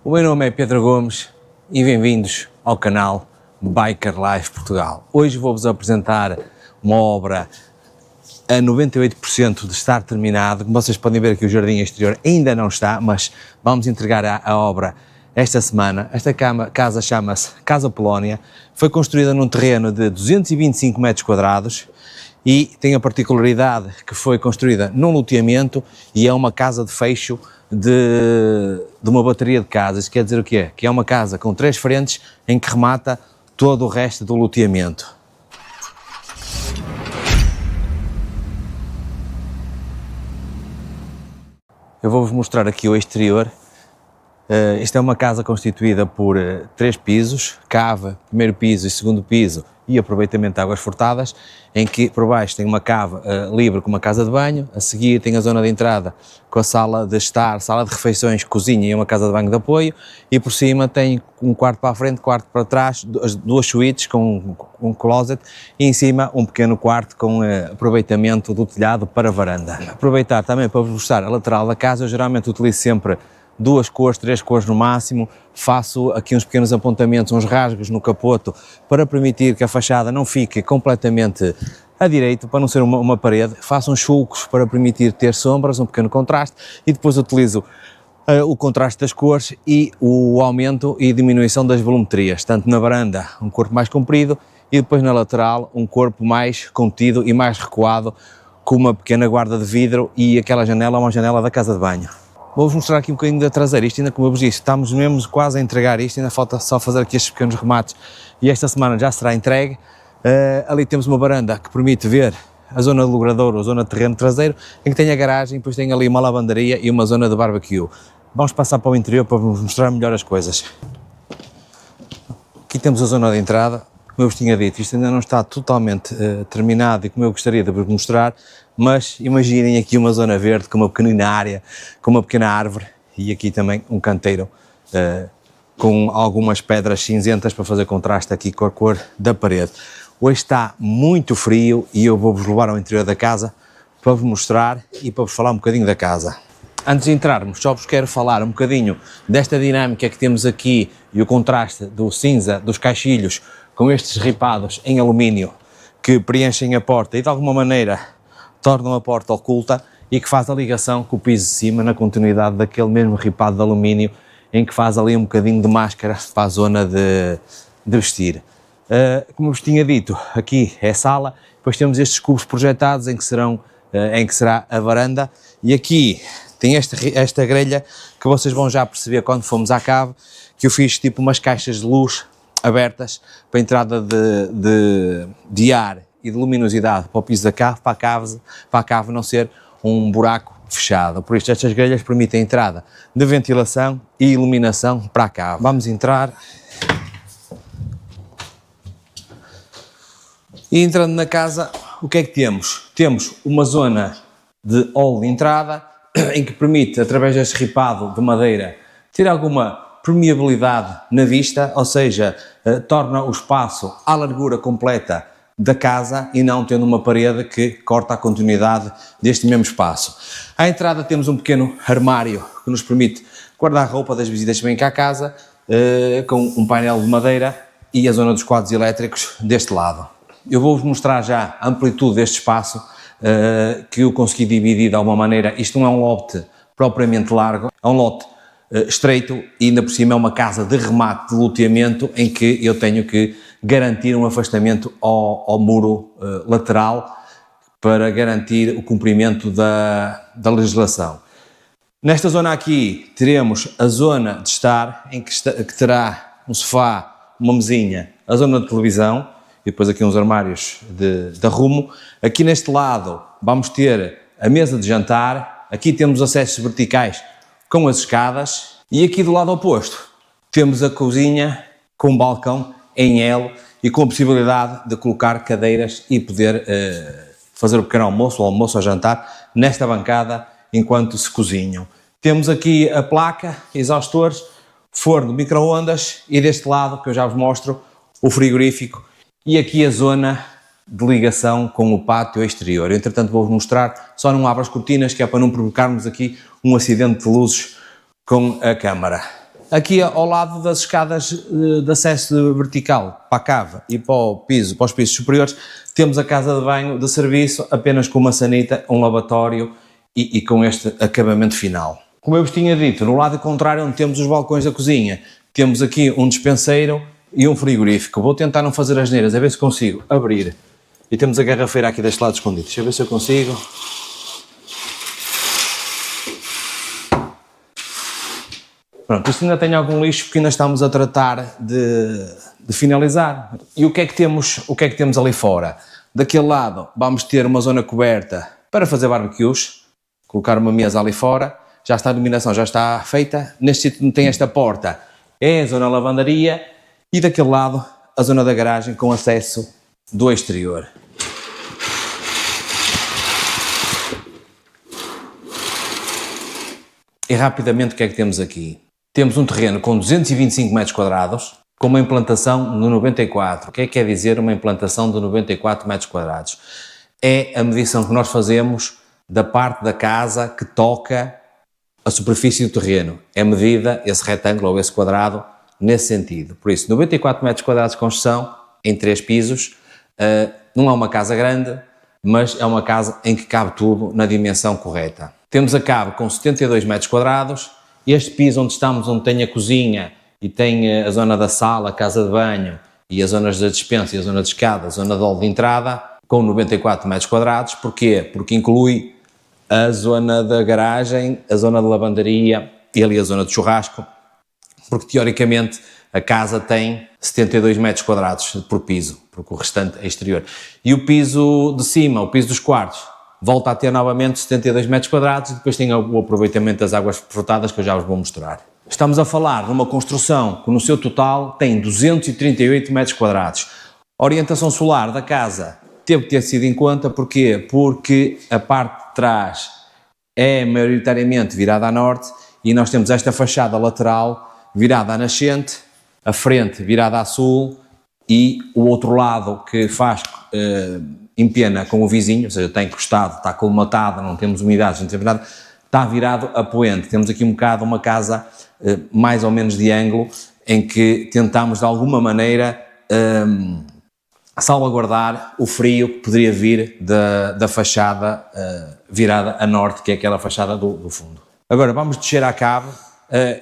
O meu nome é Pedro Gomes e bem-vindos ao canal Biker Life Portugal. Hoje vou-vos apresentar uma obra a 98% de estar terminado. Como vocês podem ver aqui, o jardim exterior ainda não está, mas vamos entregar a obra esta semana. Esta casa chama-se Casa Polónia, foi construída num terreno de 225 metros quadrados e tem a particularidade que foi construída num loteamento e é uma casa de fecho de uma bateria de casas. Isso quer dizer o quê? Que é uma casa com 3 frentes em que remata todo o resto do loteamento. Eu vou-vos mostrar aqui o exterior. Esta é uma casa constituída por 3 pisos, cave, primeiro piso e segundo piso e aproveitamento de águas furtadas, em que por baixo tem uma cave livre com uma casa de banho, a seguir tem a zona de entrada com a sala de estar, sala de refeições, cozinha e uma casa de banho de apoio, e por cima tem um quarto para a frente, quarto para trás, 2 suítes com um closet e em cima um pequeno quarto com aproveitamento do telhado para a varanda. Aproveitar também para vos mostrar a lateral da casa. Eu geralmente utilizo sempre 2 cores, 3 cores no máximo, faço aqui uns pequenos apontamentos, uns rasgos no capoto para permitir que a fachada não fique completamente à direita, para não ser uma parede, faço uns sulcos para permitir ter sombras, um pequeno contraste, e depois utilizo o contraste das cores e o aumento e diminuição das volumetrias, tanto na varanda um corpo mais comprido e depois na lateral um corpo mais contido e mais recuado, com uma pequena guarda de vidro, e aquela janela é uma janela da casa de banho. Vou-vos mostrar aqui um bocadinho da traseira. Isto ainda, como eu vos disse, estamos mesmo quase a entregar isto, ainda falta só fazer aqui estes pequenos remates e esta semana já será entregue. Ali temos uma varanda que permite ver a zona de logradouro, a zona de terreno traseiro, em que tem a garagem, depois tem ali uma lavandaria e uma zona de barbecue. Vamos passar para o interior para vos mostrar melhor as coisas. Aqui temos a zona de entrada. Como eu vos tinha dito, isto ainda não está totalmente terminado e como eu gostaria de vos mostrar, mas imaginem aqui uma zona verde com uma pequenina área, com uma pequena árvore, e aqui também um canteiro com algumas pedras cinzentas para fazer contraste aqui com a cor da parede. Hoje está muito frio e eu vou-vos levar ao interior da casa para vos mostrar e para vos falar um bocadinho da casa. Antes de entrarmos, só vos quero falar um bocadinho desta dinâmica que temos aqui e o contraste do cinza dos caixilhos com estes ripados em alumínio que preenchem a porta e de alguma maneira tornam a porta oculta, e que faz a ligação com o piso de cima na continuidade daquele mesmo ripado de alumínio, em que faz ali um bocadinho de máscara para a zona de vestir. Como vos tinha dito, aqui é a sala, depois temos estes cubos projetados em que será a varanda, e aqui tem esta grelha que vocês vão já perceber quando formos à cave, que eu fiz tipo umas caixas de luz abertas para a entrada de ar e de luminosidade para o piso da cave, para a cave não ser um buraco fechado. Por isso estas grelhas permitem a entrada de ventilação e iluminação para a cave. Vamos entrar. E entrando na casa, o que é que temos? Temos uma zona de hall de entrada, em que permite, através deste ripado de madeira, ter alguma permeabilidade na vista, ou seja, torna o espaço à largura completa da casa e não tendo uma parede que corta a continuidade deste mesmo espaço. À entrada temos um pequeno armário que nos permite guardar roupa das visitas que vêm cá à casa, com um painel de madeira e a zona dos quadros elétricos deste lado. Eu vou-vos mostrar já a amplitude deste espaço, que eu consegui dividir de alguma maneira. Isto não é um lote propriamente largo, é um lote estreito e ainda por cima é uma casa de remate de loteamento em que eu tenho que garantir um afastamento ao muro lateral para garantir o cumprimento da legislação. Nesta zona aqui teremos a zona de estar, em que terá um sofá, uma mesinha, a zona de televisão e depois aqui uns armários de arrumo. Aqui neste lado vamos ter a mesa de jantar, aqui temos acessos verticais com as escadas, e aqui do lado oposto temos a cozinha com um balcão em L e com a possibilidade de colocar cadeiras e poder fazer o pequeno almoço, o almoço ou jantar nesta bancada enquanto se cozinham. Temos aqui a placa, exaustores, forno, micro-ondas, e deste lado, que eu já vos mostro, o frigorífico, e aqui a zona de ligação com o pátio exterior. Eu, entretanto, vou-vos mostrar, só não abro as cortinas, que é para não provocarmos aqui um acidente de luzes com a câmara. Aqui ao lado das escadas de acesso vertical para a cave e para o piso, para os pisos superiores, temos a casa de banho de serviço apenas com uma sanita, um lavatório e com este acabamento final. Como eu vos tinha dito, no lado contrário, onde temos os balcões da cozinha, temos aqui um despenseiro e um frigorífico. Vou tentar não fazer as neiras, a ver se consigo abrir. E temos a garrafeira aqui deste lado escondido. Deixa eu ver se eu consigo. Pronto, isto ainda tem algum lixo porque ainda estamos a tratar de finalizar. E o que é que temos ali fora? Daquele lado vamos ter uma zona coberta para fazer barbecues, colocar uma mesa ali fora, já está a iluminação, já está feita. Neste sítio não tem esta porta, é a zona lavandaria e daquele lado a zona da garagem com acesso do exterior. E rapidamente o que é que temos aqui? Temos um terreno com 225 metros quadrados, com uma implantação no 94. O que é que quer dizer uma implantação de 94 metros quadrados? É a medição que nós fazemos da parte da casa que toca a superfície do terreno. É medida esse retângulo ou esse quadrado nesse sentido. Por isso, 94 metros quadrados de construção, em 3 pisos, não é uma casa grande, mas é uma casa em que cabe tudo na dimensão correta. Temos a cave com 72 metros quadrados. Este piso onde estamos, onde tem a cozinha e tem a zona da sala, a casa de banho e as zonas da despensa e a zona de escada, a zona de hall de entrada, com 94 metros quadrados. Porquê? Porque inclui a zona da garagem, a zona de lavandaria e ali a zona de churrasco, porque teoricamente a casa tem 72 metros quadrados por piso, porque o restante é exterior. E o piso de cima, o piso dos quartos, volta a ter novamente 72 metros quadrados e depois tem o aproveitamento das águas frotadas que eu já vos vou mostrar. Estamos a falar de uma construção que no seu total tem 238 metros quadrados. A orientação solar da casa teve que ter sido em conta, porquê? Porque a parte de trás é maioritariamente virada a norte e nós temos esta fachada lateral virada a nascente, a frente virada a sul e o outro lado que faz empena com o vizinho, ou seja, está encostado, está colmatada, não temos umidades, não temos nada, está virado a poente. Temos aqui um bocado uma casa mais ou menos de ângulo, em que tentamos de alguma maneira salvaguardar o frio que poderia vir da fachada virada a norte, que é aquela fachada do fundo. Agora vamos descer à cave,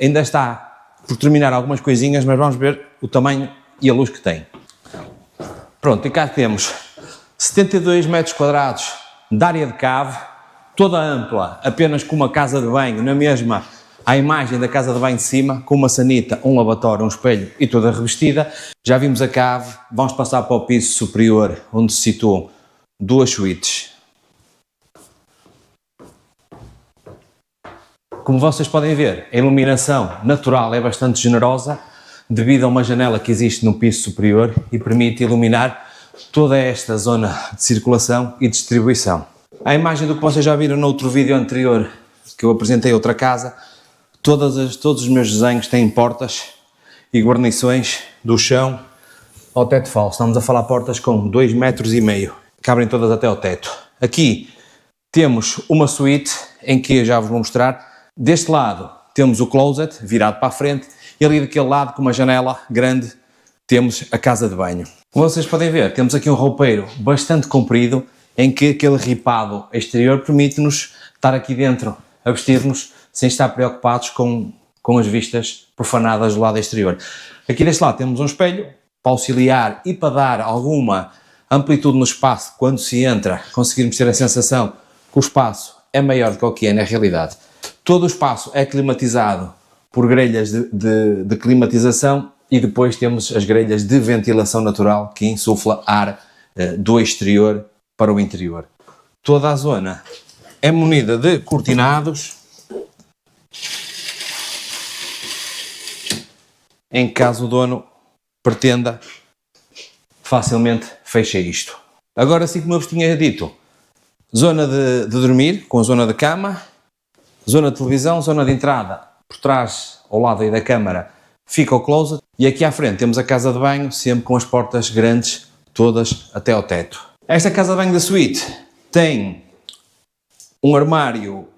ainda está por terminar algumas coisinhas, mas vamos ver o tamanho e a luz que tem. Pronto, e cá temos 72 metros quadrados de área de cave, toda ampla, apenas com uma casa de banho, na mesma à imagem da casa de banho de cima, com uma sanita, um lavatório, um espelho e toda revestida. Já vimos a cave, vamos passar para o piso superior, onde se situam 2 suítes. Como vocês podem ver, a iluminação natural é bastante generosa, devido a uma janela que existe no piso superior e permite iluminar toda esta zona de circulação e distribuição. A imagem do que vocês já viram no outro vídeo anterior, que eu apresentei outra casa, todos os meus desenhos têm portas e guarnições do chão ao teto falso. Estamos a falar portas com 2,5 metros, que abrem todas até ao teto. Aqui temos uma suíte em que eu já vos vou mostrar. Deste lado temos o closet virado para a frente e ali daquele lado, com uma janela grande, temos a casa de banho. Como vocês podem ver, temos aqui um roupeiro bastante comprido, em que aquele ripado exterior permite-nos estar aqui dentro a vestir-nos sem estar preocupados com as vistas profanadas do lado exterior. Aqui deste lado temos um espelho para auxiliar e para dar alguma amplitude no espaço quando se entra, conseguirmos ter a sensação que o espaço é maior do que o que é na realidade. Todo o espaço é climatizado por grelhas de climatização e depois temos as grelhas de ventilação natural que insufla ar do exterior para o interior. Toda a zona é munida de cortinados, em caso o dono pretenda, facilmente fecha isto. Agora sim, como eu vos tinha dito, zona de dormir, com a zona de cama, zona de televisão, zona de entrada, por trás, ao lado aí da câmara, fica o closet, e aqui à frente temos a casa de banho, sempre com as portas grandes, todas até ao teto. Esta casa de banho da suíte tem um armário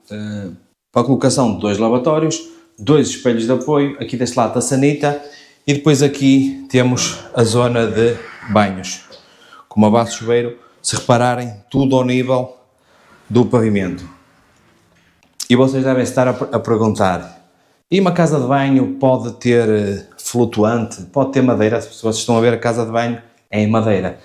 para a colocação de 2 lavatórios, 2 espelhos de apoio, aqui deste lado a sanita e depois aqui temos a zona de banhos, com uma base de chuveiro, se repararem, tudo ao nível do pavimento. E vocês devem estar a perguntar, e uma casa de banho pode ter flutuante, pode ter madeira? Se vocês estão a ver, a casa de banho é em madeira.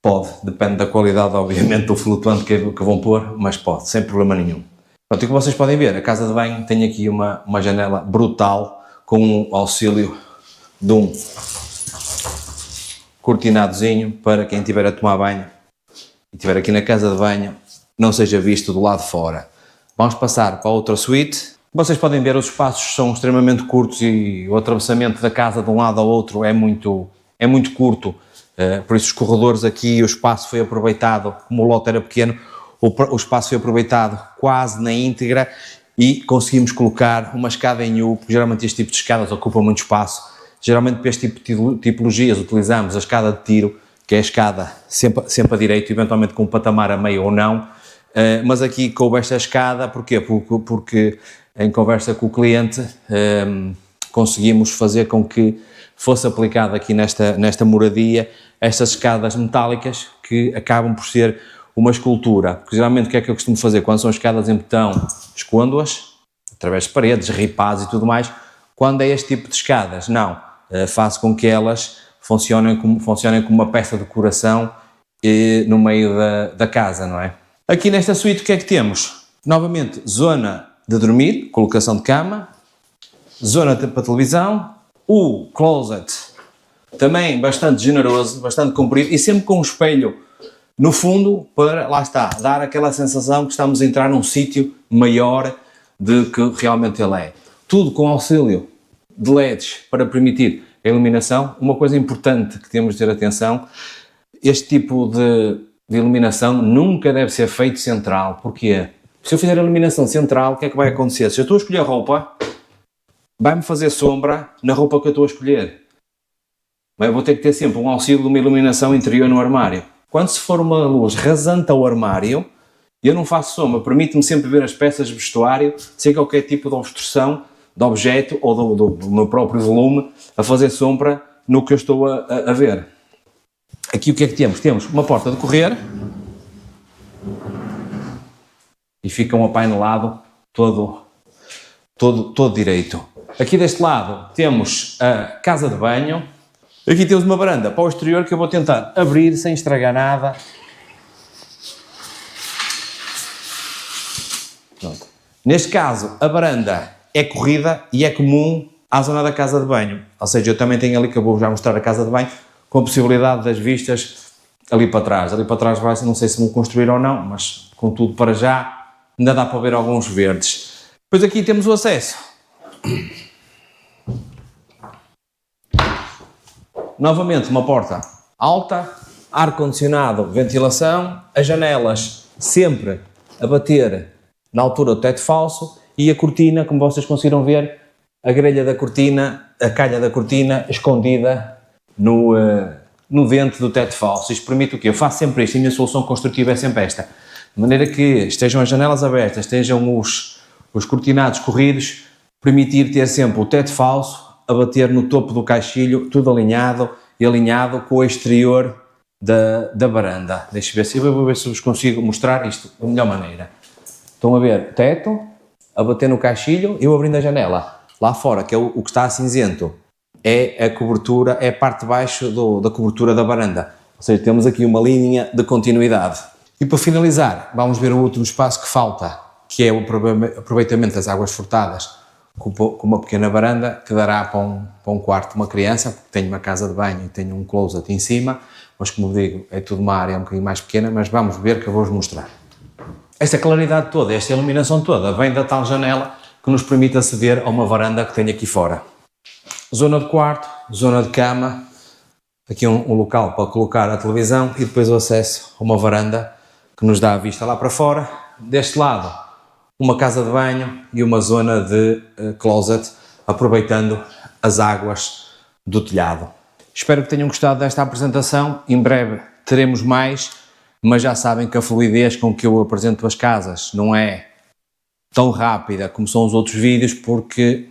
Pode, depende da qualidade, obviamente, do flutuante que vão pôr, mas pode, sem problema nenhum. Pronto, e como vocês podem ver, a casa de banho tem aqui uma janela brutal, com o auxílio de um cortinadozinho, para quem estiver a tomar banho e estiver aqui na casa de banho, não seja visto do lado de fora. Vamos passar para outra suíte. Vocês podem ver, os espaços são extremamente curtos e o atravessamento da casa de um lado ao outro é muito curto, por isso os corredores aqui, o espaço foi aproveitado, como o lote era pequeno, o espaço foi aproveitado quase na íntegra e conseguimos colocar uma escada em U, porque geralmente este tipo de escadas ocupa muito espaço. Geralmente para este tipo de tipologias utilizamos a escada de tiro, que é a escada sempre a direito, eventualmente com um patamar a meio ou não, mas aqui coube esta escada, porquê? Porque em conversa com o cliente conseguimos fazer com que fosse aplicado aqui nesta moradia estas escadas metálicas que acabam por ser uma escultura, porque geralmente o que é que eu costumo fazer quando são escadas em betão? Escondo-as através de paredes, ripados e tudo mais. Quando é este tipo de escadas, não, faço com que elas funcionem como uma peça de decoração no meio da casa, não é? Aqui nesta suíte o que é que temos? Novamente, zona de dormir, colocação de cama, zona para televisão, o closet também bastante generoso, bastante comprido e sempre com um espelho no fundo para, lá está, dar aquela sensação que estamos a entrar num sítio maior do que realmente ele é. Tudo com auxílio de LEDs para permitir a iluminação. Uma coisa importante que temos de ter atenção, este tipo de iluminação nunca deve ser feito central. Porquê? Se eu fizer a iluminação central, o que é que vai acontecer? Se eu estou a escolher roupa, vai-me fazer sombra na roupa que eu estou a escolher. Mas eu vou ter que ter sempre um auxílio de uma iluminação interior no armário. Quando se for uma luz rasante ao armário, eu não faço sombra, permite-me sempre ver as peças de vestuário, sem qualquer tipo de obstrução de objeto ou do meu próprio volume a fazer sombra no que eu estou a ver. Aqui o que é que temos? Temos uma porta de correr e fica um apainelado todo direito. Aqui deste lado temos a casa de banho. Aqui temos uma varanda para o exterior que eu vou tentar abrir sem estragar nada. Pronto. Neste caso, a varanda é corrida e é comum à zona da casa de banho. Ou seja, eu também tenho ali, que eu vou já mostrar a casa de banho, com a possibilidade das vistas ali para trás. Ali para trás vai, não sei se vão construir ou não, mas contudo para já ainda dá para ver alguns verdes. Depois aqui temos o acesso. Novamente uma porta alta, ar-condicionado, ventilação, as janelas sempre a bater na altura do teto falso e a cortina, como vocês conseguiram ver, a grelha da cortina, a calha da cortina escondida no dente do teto falso. Isto permite o quê? Eu faço sempre isto, a minha solução construtiva é sempre esta. De maneira que estejam as janelas abertas, estejam os cortinados corridos, permitir ter sempre o teto falso a bater no topo do caixilho, tudo alinhado e alinhado com o exterior da varanda. Deixa eu vou ver se vos consigo mostrar isto da melhor maneira. Estão a ver teto a bater no caixilho e eu abrindo a janela. Lá fora, que é o que está cinzento, é a cobertura, é a parte de baixo da cobertura da varanda. Ou seja, temos aqui uma linha de continuidade. E para finalizar, vamos ver o último espaço que falta, que é o aproveitamento das águas furtadas com uma pequena varanda que dará para um quarto de uma criança, porque tenho uma casa de banho e tenho um closet em cima, mas como digo, é tudo uma área um bocadinho mais pequena, mas vamos ver que eu vou-vos mostrar. Esta claridade toda, esta iluminação toda, vem da tal janela que nos permite aceder a uma varanda que tenho aqui fora. Zona de quarto, zona de cama, aqui um local para colocar a televisão e depois o acesso a uma varanda que nos dá a vista lá para fora. Deste lado, uma casa de banho e uma zona de closet, aproveitando as águas do telhado. Espero que tenham gostado desta apresentação. Em breve teremos mais, mas já sabem que a fluidez com que eu apresento as casas não é tão rápida como são os outros vídeos, porque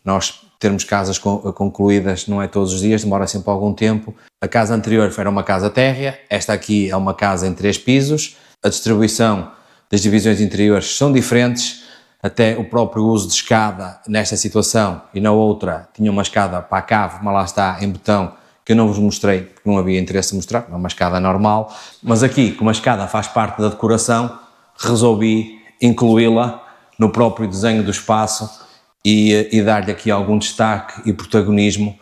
nós termos casas concluídas não é todos os dias, demora sempre algum tempo. A casa anterior era uma casa térrea, esta aqui é uma casa em 3 pisos, a distribuição das divisões interiores são diferentes, até o próprio uso de escada nesta situação e na outra tinha uma escada para a cave, mas lá está em betão, que eu não vos mostrei porque não havia interesse em mostrar, é uma escada normal, mas aqui, como a escada faz parte da decoração, resolvi incluí-la no próprio desenho do espaço e dar-lhe aqui algum destaque e protagonismo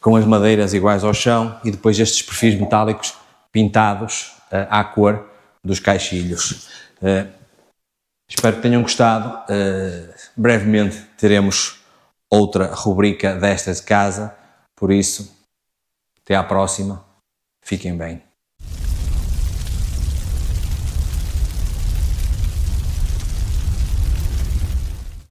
com as madeiras iguais ao chão e depois estes perfis metálicos pintados à cor dos caixilhos. Espero que tenham gostado. Brevemente teremos outra rubrica desta de casa, por isso, até à próxima. Fiquem bem.